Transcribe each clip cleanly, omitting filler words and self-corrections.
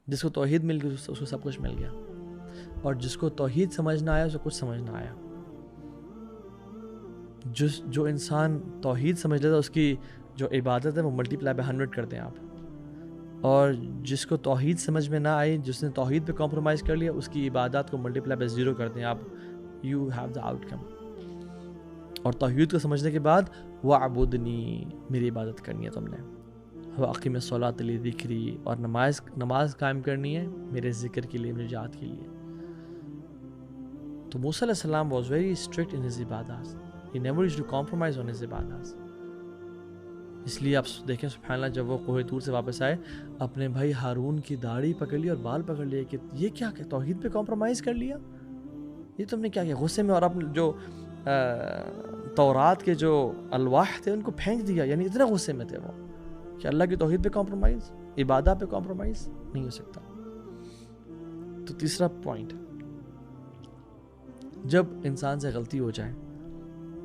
جس کو توحید مل گئی اس کو سب کچھ مل گیا، اور جس کو توحید سمجھ نہ آیا اس کو کچھ سمجھ نہ آیا۔ جو انسان توحید سمجھ لیتا ہے اس کی جو عبادت ہے وہ ملٹی پلائی بائی 100 کر دیں آپ، اور جس کو توحید سمجھ میں نہ آئی، جس نے توحید پہ کمپرومائز کر لیا، اس کی عبادات کو ملٹی پلائی بائی 0 کر دیں آپ، یو ہیو دا آؤٹ کم۔ اور توحید کو سمجھنے کے بعد وَاعْبُدْنِی، میری عبادت کرنی ہے تم نے، وَأَقِمِ الصَّلَاةَ لِذِکْرِی، اور نماز قائم کرنی ہے میرے ذکر کے لیے، میری یاد کے لیے۔ تو موسیٰ علیہ السلام was very strict in his عبادات. He never used to compromise on his عبادات. اس لیے آپ دیکھیں سبحان اللہ، جب وہ کوہ طور سے واپس آئے، اپنے بھائی ہارون کی داڑھی پکڑ لی اور بال پکڑ لیے کہ یہ کیا کہ توحید پہ کمپرومائز کر لیا، یہ تم نے کیا کیا، غصے میں، اور اپنے جو تورات کے جو الواح تھے ان کو پھینک دیا، یعنی اتنا غصے میں تھے وہ کہ اللہ کی توحید پہ کمپرومائز، عبادات پہ کمپرومائز نہیں ہو سکتا۔ تو تیسرا پوائنٹ، جب انسان سے غلطی ہو جائے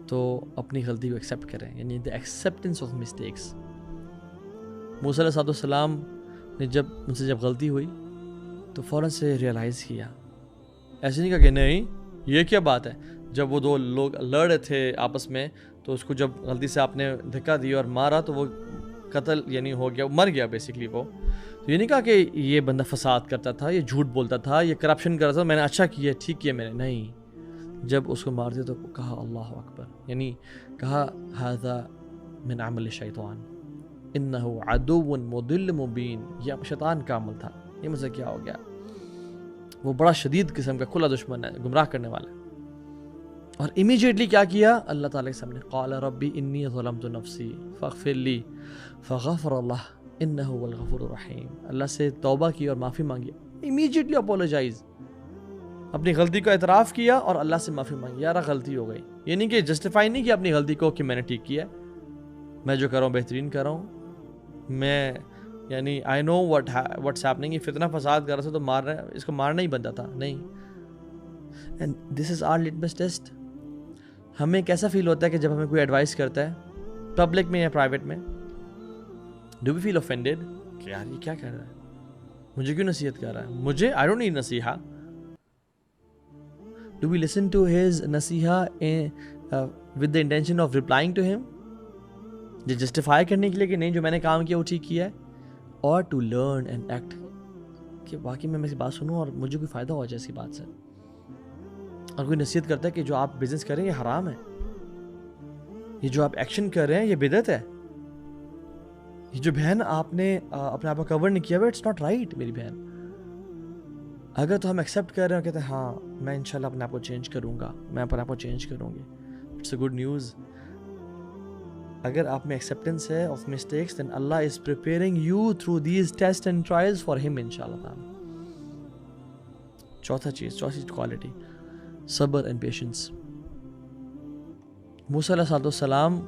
تو اپنی غلطی کو ایکسیپٹ کریں، یعنی the acceptance of mistakes۔ موسیٰ علیہ السلام نے جب ان سے غلطی ہوئی تو فوراً سے ریئلائز کیا، ایسے نہیں کہا کہ نہیں یہ کیا بات ہے۔ جب وہ دو لوگ لڑ رہے تھے آپس میں تو اس کو جب غلطی سے آپ نے دھکا دیا اور مارا تو وہ قتل یعنی ہو گیا، مر گیا بیسکلی وہ۔ تو یہ نہیں کہا کہ یہ بندہ فساد کرتا تھا، یہ جھوٹ بولتا تھا، یہ کرپشن کر رہا تھا، میں نے اچھا کیا، ٹھیک کیا میں نے، نہیں۔ جب اس کو مار دیا تو کہا اللہ اکبر، یعنی کہا ھذا من عمل الشیطان انہ عدو مضل مبین، یہ شیطان کا عمل تھا، یہ مجھ سے کیا ہو گیا۔ وہ بڑا شدید قسم کا کھلا دشمن ہے، گمراہ کرنے والا ہے۔ اور امیجیٹلی کیا کیا اللہ تعالیٰ کے سامنے، قال ربی انی ظلمت نفسی فاغفر لی فغفر اللہ انہ هو الغفور الرحیم، اللہ سے توبہ کی اور معافی مانگی، امیجیٹلی اپولوجائز، اپنی غلطی کو اعتراف کیا اور اللہ سے معافی مانگی، یار غلطی ہو گئی، یہ نہیں کہ جسٹیفائی نہیں کیا اپنی غلطی کو کہ میں نے ٹھیک کیا، میں جو کر رہا ہوں بہترین کر رہا ہوں، میں یعنی آئی نو واٹس ہیپننگ، یہ فتنہ فساد کر رہا تھا تو مارنا، اس کو مارنا ہی بنتا تھا، نہیں۔ And this is our litmus test. ہمیں کیسا فیل ہوتا ہے کہ جب ہمیں کوئی ایڈوائس کرتا ہے پبلک میں یا پرائیویٹ میں، ڈو وی فیل اوفینڈیڈ کہ یار یہ کیا کہہ رہا ہے، مجھے کیوں نصیحت کر رہا ہے، مجھے آئی ڈونٹ نیڈ نصیحہ۔ Do we listen to his nasiha with the intention of replying to him؟ یہ جسٹیفائی کرنے کے لیے کہ نہیں جو میں نے کام کیا وہ ٹھیک کیا ہے، اور to learn and act کہ واقعی میں اس کی بات سنوں اور مجھے کوئی فائدہ ہو جائے اس کی بات سے۔ اور کوئی نصیحت کرتا ہے کہ جو آپ بزنس کر رہے ہیں یہ حرام ہے، یہ جو آپ ایکشن کر رہے ہیں یہ بدعت ہے، یہ جو بہن آپ نے اپنے آپ کو کور نہیں کیا ہوا، اٹس ناٹ رائٹ میری بہن۔ اگر تو ہم ایکسیپٹ کر رہے ہیں، کہتے ہیں ہاں میں انشاءاللہ اپنے آپ کو چینج کروں گا، میں اپنے آپ کو چینج کروں گی، اٹس اے گڈ نیوز۔ اگر آپ میں ایکسیپٹنس ہے آف مسٹیکس دین اللہ is preparing you through these test and trials for ہم انشاءاللہ تعالی۔ چوتھی کوالٹی، صبر اینڈ پیشنس۔ موسیٰ علیہ السلام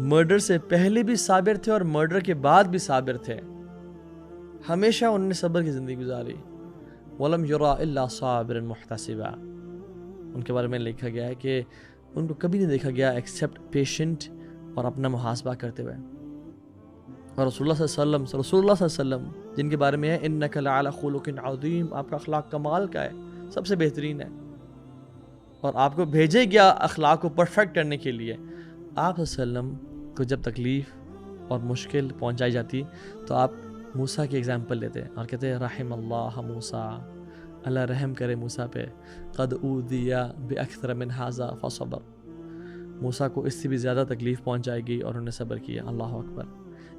مرڈر سے پہلے بھی صابر تھے اور مرڈر کے بعد بھی صابر تھے، ہمیشہ انہوں نے صبر کی زندگی گزاری۔ وَلَمْ يُرَى إِلَّا صَابِرًا مُحْتَسِبًا، ان کے بارے میں لکھا گیا ہے کہ ان کو کبھی نہیں دیکھا گیا ایکسیپٹ پیشنٹ اور اپنا محاسبہ کرتے ہوئے۔ اور رسول اللہ صلی اللہ علیہ وسلم جن کے بارے میں ہے إِنَّكَ لَعَلَى خُلُقٍ عَظِيمٍ، آپ کا اخلاق کمال کا ہے، سب سے بہترین ہے، اور آپ کو بھیجے گیا اخلاق کو پرفیکٹ کرنے کے لیے۔ آپ صلی اللہ علیہ وسلم کو جب تکلیف اور مشکل پہنچائی جاتی تو آپ موسیٰ کی ایگزامپل لیتے اور کہتے ہیں رحم اللہ موسیٰ، اللہ رحم کرے موسیٰ پہ، قد اوذی باکثر من ھذا فصبر، موسیٰ کو اس سے بھی زیادہ تکلیف پہنچائے گی اور انہوں نے صبر کیا۔ اللہ اکبر،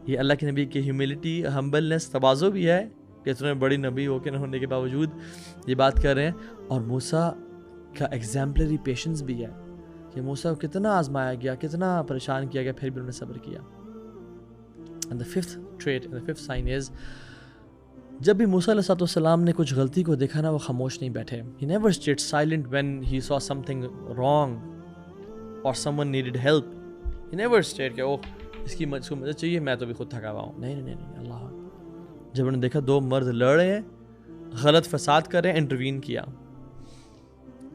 یہ اللہ کے نبی کی ہیوملٹی، ہمبلنس، تواضع بھی ہے کہ اتنے بڑی نبی ہو کے نہ ہونے کے باوجود یہ بات کر رہے ہیں، اور موسیٰ کا ایگزامپلری پیشنس بھی ہے کہ موسیٰ کو کتنا آزمایا گیا، کتنا پریشان کیا گیا، پھر بھی انہوں نے صبر کیا۔ And the fifth trait, the fifth sign is، جب بھی موسیٰ علیہ السلام نے کچھ غلطی کو دیکھا نا وہ خاموش نہیں بیٹھے۔ He never stayed silent when he saw something wrong or someone needed help. He never stayed کہ اس کو مدد چاہیے، میں تو بھی خود تھکا ہوا ہوں۔ نہیں، اللہ۔ جب انہوں نے دیکھا دو مرد لڑ رہے ہیں، غلط فساد کر رہے ہیں، انٹروین کیا۔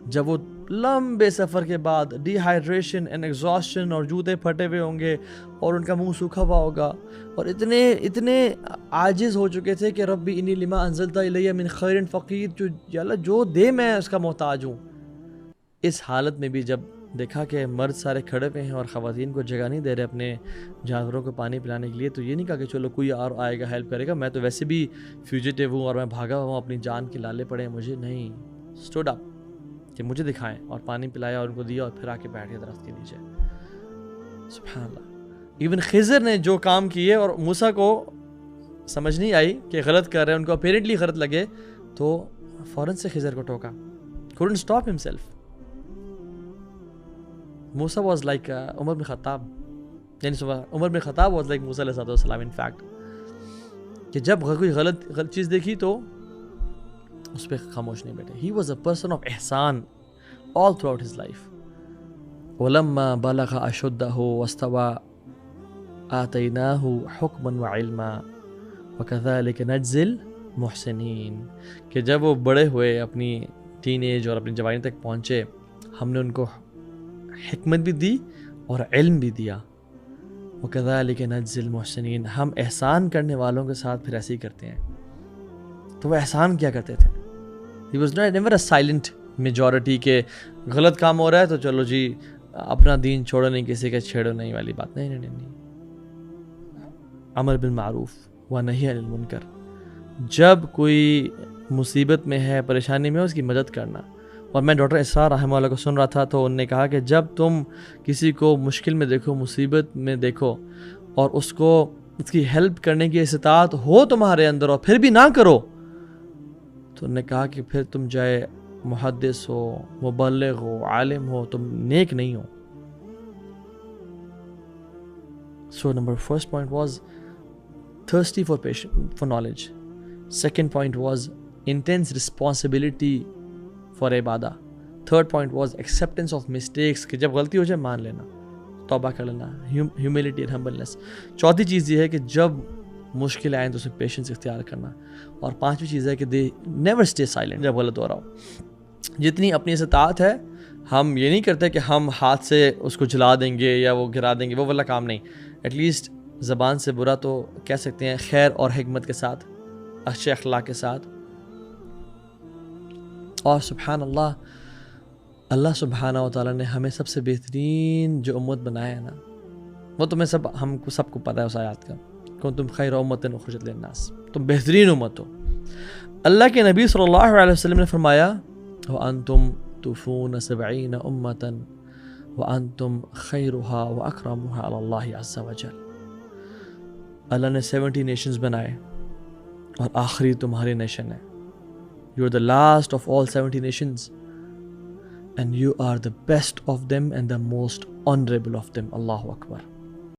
جب وہ لمبے سفر کے بعد ڈی ہائیڈریشن اینڈ ایگزاسشن اور جوتے پھٹے ہوئے ہوں گے اور ان کا منہ سوکھا ہوا ہوگا اور اتنے عاجز ہو چکے تھے کہ ربی انی لما انزلتا الیہ من خیر فقیر، یا اللہ جو دے میں اس کا محتاج ہوں۔ اس حالت میں بھی جب دیکھا کہ مرد سارے کھڑے ہوئے ہیں اور خواتین کو جگہ نہیں دے رہے اپنے جانوروں کو پانی پلانے کے لیے، تو یہ نہیں کہا کہ چلو کوئی اور آئے گا ہیلپ کرے گا، میں تو ویسے بھی فیوجیٹیو ہوں اور میں بھاگا ہوا ہوں، اپنی جان کے لالے پڑے ہیں مجھے، نہیں، اسٹوڈ اپ کہ مجھے دکھائیں، اور پانی پلایا اور ان کو دیا اور پھر آ کے بیٹھ گئے درخت کے نیچے۔ سبحان اللہ۔ ایون خضر نے جو کام کیے اور موسیٰ کو سمجھ نہیں آئی کہ غلط کر رہے ہیں، ان کو اپیرنٹلی غلط لگے، تو فوراً سے خضر کو ٹوکا، couldn't stop himself۔ Musa was like عمر بن خطاب، یعنی عمر بن خطاب was like موسیٰ علیہ السلام in fact، کہ جب کوئی غلط چیز دیکھی تو اس پہ خاموش نہیں بیٹھے۔ He was a person of Ehsan all throughout his life۔ وَلَمَّا بَلَغَ أَشُدَّهُ وَاسْتَوَى آتَيْنَاهُ حُكْمًا وَعِلْمًا وَكَذَلِكَ نَجْزِي الْمُحْسِنِينَ، کہ جب وہ بڑے ہوئے، اپنی ٹین ایج اور اپنی جوانی تک پہنچے، ہم نے ان کو حکمت بھی دی اور علم بھی دیا۔ وَكَذَلِكَ نَجْزِي الْمُحْسِنِينَ، ہم احسان کرنے والوں کے ساتھ پھر ایسے ہی کرتے ہیں۔ تو وہ احسان کیا کرتے تھے؟ He was never a silent majority کہ غلط کام ہو رہا ہے تو چلو جی اپنا دین چھوڑو نہیں، کسی کا چھیڑو نہیں والی بات، نہیں نہیں نہیں۔ امر بالمعروف و نہی عن المنکر، جب کوئی مصیبت میں ہے، پریشانی میں ہے، اس کی مدد کرنا۔ اور میں ڈاکٹر اسرار رحمہ اللہ کو سن رہا تھا تو انہوں نے کہا کہ جب تم کسی کو مشکل میں دیکھو، مصیبت میں دیکھو، اور اس کو اس کی ہیلپ کرنے کی استطاعت ہو تمہارے اندر اور پھر بھی نہ کرو، تو انہوں نے کہا کہ پھر تم چاہے محدث ہو، مبلغ ہو، عالم ہو، تم نیک نہیں ہو۔ So number first point was thirsty for knowledge. Second point was intense responsibility for Ubadah. Third point was acceptance of mistakes کہ جب غلطی ہو جائے مان لینا، توبہ کر لینا، humility and humbleness. چوتھی چیز یہ ہے کہ جب مشکل آئیں تو اسے پیشنس اختیار کرنا، اور پانچویں چیز ہے کہ they never stay silent جب غلط ہو رہا ہو۔ جتنی اپنی استطاعت ہے، ہم یہ نہیں کرتے کہ ہم ہاتھ سے اس کو جلا دیں گے یا وہ گرا دیں گے، وہ والا کام نہیں۔ ایٹ لیسٹ زبان سے برا تو کہہ سکتے ہیں، خیر اور حکمت کے ساتھ، اچھے اخلاق کے ساتھ۔ اور سبحان اللہ، اللہ سبحانہ و تعالیٰ نے ہمیں سب سے بہترین جو امت بنایا ہے نا، وہ تمہیں ہم کو سب کو پتہ ہے اس آیات کا، کنتم خیر امۃ اخرجت للناس، تم بہترین امت ہو۔ اللہ کے نبی صلی اللہ علیہ وسلم نے فرمایا وَأَنْتُمْ تُوفُونَ 70 أُمَّةً وَأَنْتُمْ خَيْرُهَا وَأَكْرَمُهَا عَلَى اللَّهِ عَزَّ وَجَلَّ۔ اللہ نے 70 نیشنز بنائے اور آخری تمہاری نیشن ہے۔ You are the last of all 70 nations and you are the best of them and the most honorable of them۔ Allah Akbar.